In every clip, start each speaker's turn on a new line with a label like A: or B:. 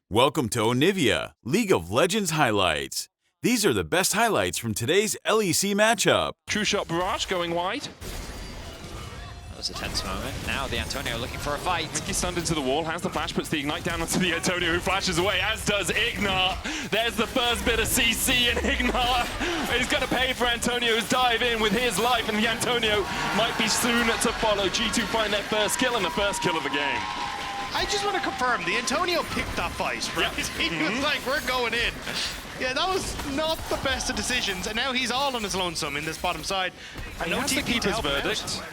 A: Welcome to Onivia, League of Legends highlights. These are the best highlights from today's LEC matchup.
B: True shot barrage going wide.
C: That was a tense moment. Now the Antonio looking for a fight.
B: Mickey stunned into the wall, has the flash, puts the ignite down onto the Antonio, who flashes away, as does Ignat. There's the first bit of CC, and Ignat is going to pay for Antonio's dive in with his life, and the Antonio might be soon to follow. G2 find their first kill and the first kill of the game.
D: I just want to confirm, the Antonio picked that fight, right?
B: Yep.
D: He was like, we're going in. Yeah, that was not the best of decisions, and now he's all on his lonesome in this bottom side. And no
B: That's the
D: TP to
B: keeper's
D: help him out.
B: verdict.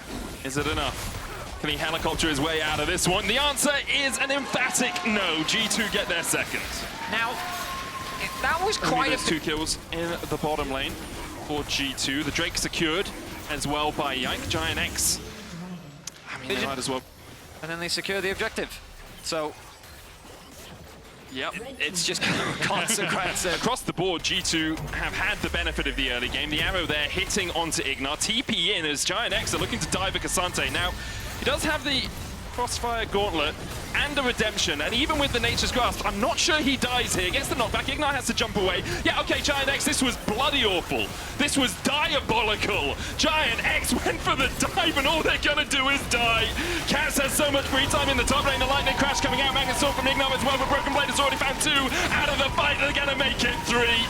B: Is it enough? Can he helicopter his way out of this one? The answer is an emphatic no. G2 get their second.
C: Now, that was
B: Only
C: quite
B: those
C: a...
B: 2 kills in the bottom lane for G2. The Drake secured as well by GIANTX. I mean, they might as well.
C: And then they secure the objective. So,
B: Yep.
C: it's just consequence.
B: Across the board, G2 have had the benefit of the early game. The arrow there hitting onto Ignat. TP in as GIANTX are looking to dive at Cassante. Now, he does have the Crossfire Gauntlet and a Redemption, and even with the Nature's Grasp, I'm not sure he dies here. Gets the knockback, Ignat has to jump away. Yeah, okay, GIANTX, this was bloody awful. This was diabolical. GIANTX went for the dive, and all they're gonna do is die. Cass has so much free time in the top lane. The Lightning Crash coming out, Magnet Sword from Ignat as well, but Broken Blade has already found 2 out of the fight. They're gonna make it 3.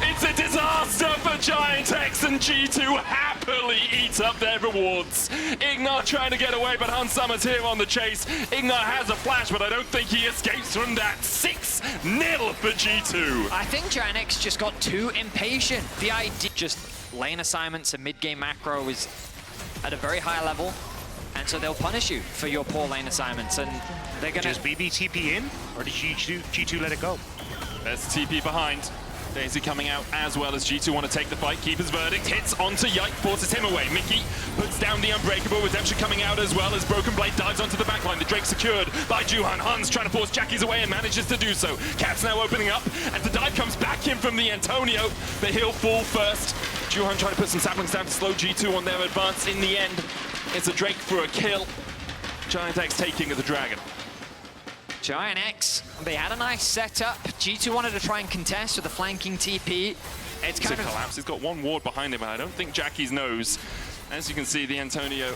B: It's a disaster for GIANTX, and G2 happily eat up their rewards. Ignat trying to get away, but Hans Summer's here on the chase. Ignat has a flash, but I don't think he escapes from that. 6-0 for G2.
C: I think GIANTX just got too impatient. The idea, just lane assignments and mid-game macro is at a very high level, and so they'll punish you for your poor lane assignments, and they're gonna...
D: Does BB TP in, or did G2 let it go?
B: There's TP behind. Daisy coming out as well as G2 want to take the fight. Keeper's verdict hits onto Yike, forces him away. Mickey puts down the Unbreakable. Redemption coming out as well as Broken Blade dives onto the backline. The Drake secured by Juhan. Hans trying to force Jackie's away and manages to do so. Cap's now opening up as the dive comes back in from the Antonio, but he'll fall first. Juhan trying to put some saplings down to slow G2 on their advance. In the end, it's a Drake for a kill. GIANTX taking the Dragon.
C: GIANTX, they had a nice setup. G2 wanted to try and contest with a flanking TP. It's kind of
B: collapse. He's got 1 ward behind him, and I don't think Jackie's knows. As you can see, the Antonio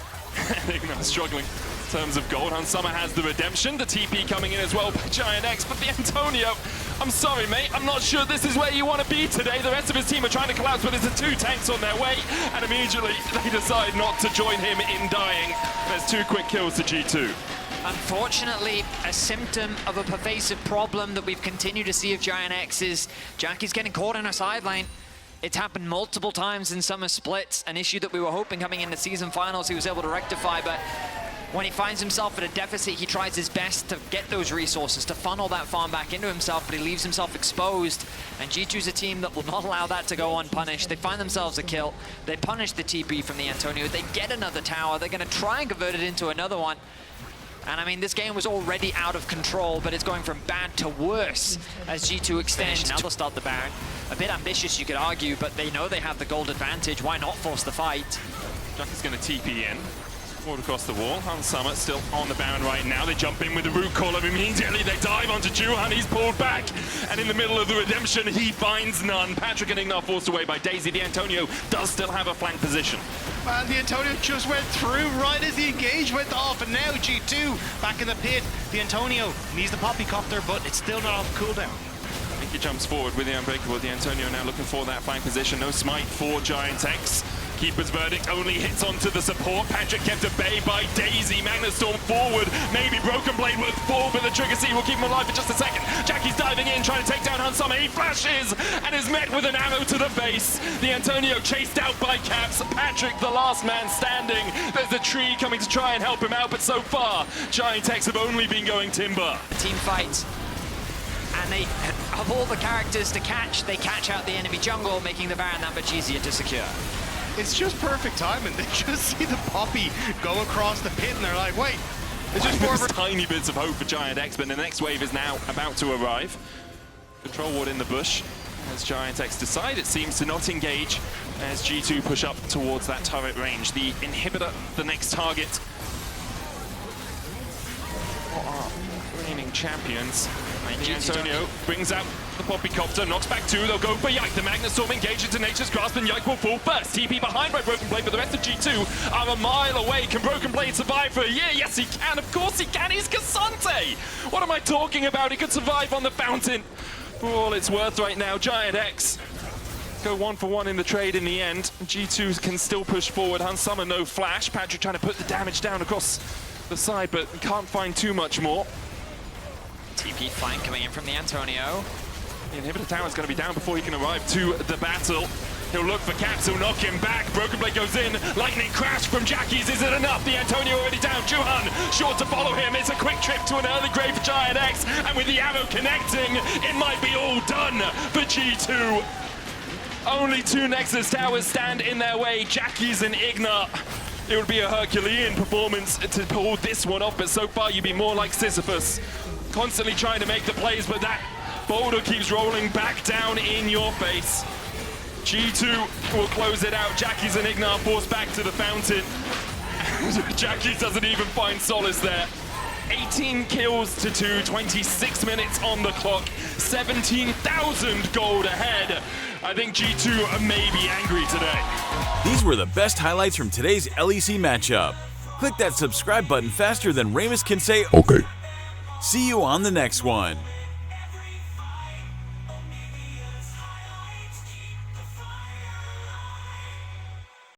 B: Ignat struggling in terms of gold. Hans Summer has the Redemption. The TP coming in as well by GIANTX, but the Antonio, I'm sorry, mate. I'm not sure this is where you want to be today. The rest of his team are trying to collapse, but there's 2 tanks on their way, and immediately they decide not to join him in dying. There's 2 quick kills to G2.
C: Unfortunately, a symptom of a pervasive problem that we've continued to see of GIANTX is Jackie's getting caught in a side lane. It's happened multiple times in summer splits, an issue that we were hoping coming into season finals he was able to rectify, but when he finds himself at a deficit, he tries his best to get those resources, to funnel that farm back into himself, but he leaves himself exposed, and G2's a team that will not allow that to go unpunished. They find themselves a kill, they punish the TP from the Antonio, they get another tower, they're going to try and convert it into another one. And I mean, this game was already out of control, but it's going from bad to worse as G2 extends. Now they'll start the Baron. A bit ambitious, you could argue, but they know they have the gold advantage. Why not force the fight?
B: Jackie's going to TP in. Forward across the wall. Hans Summer still on the Baron right now. They jump in with the root caller immediately. They dive onto Juhan. He's pulled back. And in the middle of the Redemption, he finds none. Patrick and Ignat forced away by Daisy. The Antonio does still have a flank position.
D: Man, the Antonio just went through right as the engage went off, and now G2 back in the pit. The Antonio needs the Poppycopter, but it's still not off cooldown.
B: Mickey jumps forward with the Unbreakable. The Antonio now looking for that flank position. No smite for GIANTX. Keeper's verdict only hits onto the support. Patrick kept at bay by Daisy. Magnet Storm forward. Maybe Broken Blade will fall, but the Trigger Seed will keep him alive for just a second. Jackie's diving in, trying to take down Hans Summer. He flashes and is met with an arrow to the face. The Antonio chased out by Caps. Patrick, the last man standing. There's a tree coming to try and help him out, but so far, GIANTX have only been going timber.
C: The team fights. And they, of all the characters to catch, they catch out the enemy jungle, making the Baron that much easier to secure.
D: It's just perfect timing. They just see the Poppy go across the pit, and they're like, wait, it's just more of a...
B: tiny bits of hope for GIANTX, but the next wave is now about to arrive. Control ward in the bush. As GIANTX decide, it seems to not engage as G2 push up towards that turret range. The inhibitor, the next target. What are remaining reigning champions.
C: G2
B: Antonio brings out the Poppy Copter, knocks back two, they'll go for Yike. The Magnet Storm engaged into Nature's Grasp, and Yike will fall first. TP behind by Broken Blade, but the rest of G2 are a mile away. Can Broken Blade survive for a year? Yes, he can. Of course he can. He's Cassante. What am I talking about? He could survive on the fountain. For all it's worth right now, GIANTX go 1-for-1 in the trade in the end. G2 can still push forward. Hansama no flash. Patrick trying to put the damage down across the side, but can't find too much more.
C: TP flank coming in from the Antonio.
B: The inhibitor tower's going to be down before he can arrive to the battle. He'll look for Caps, he'll knock him back. Broken Blade goes in. Lightning crash from Jackie's. Is it enough? The Antonio already down. Juhan short to follow him. It's a quick trip to an early grave for GIANTX. And with the arrow connecting, it might be all done for G2. Only two Nexus towers stand in their way. Jackie's and Igna. It would be a Herculean performance to pull this one off, but so far you'd be more like Sisyphus. Constantly trying to make the plays, but that boulder keeps rolling back down in your face. G2 will close it out. Jackie's and Igna forced back to the fountain. Jackie's doesn't even find solace there. 18 kills to 2, 26 minutes on the clock, 17,000 gold ahead. I think G2 may be angry today.
A: These were the best highlights from today's LEC matchup. Click that subscribe button faster than Ramus can say
E: Okay.
A: See you on the next one.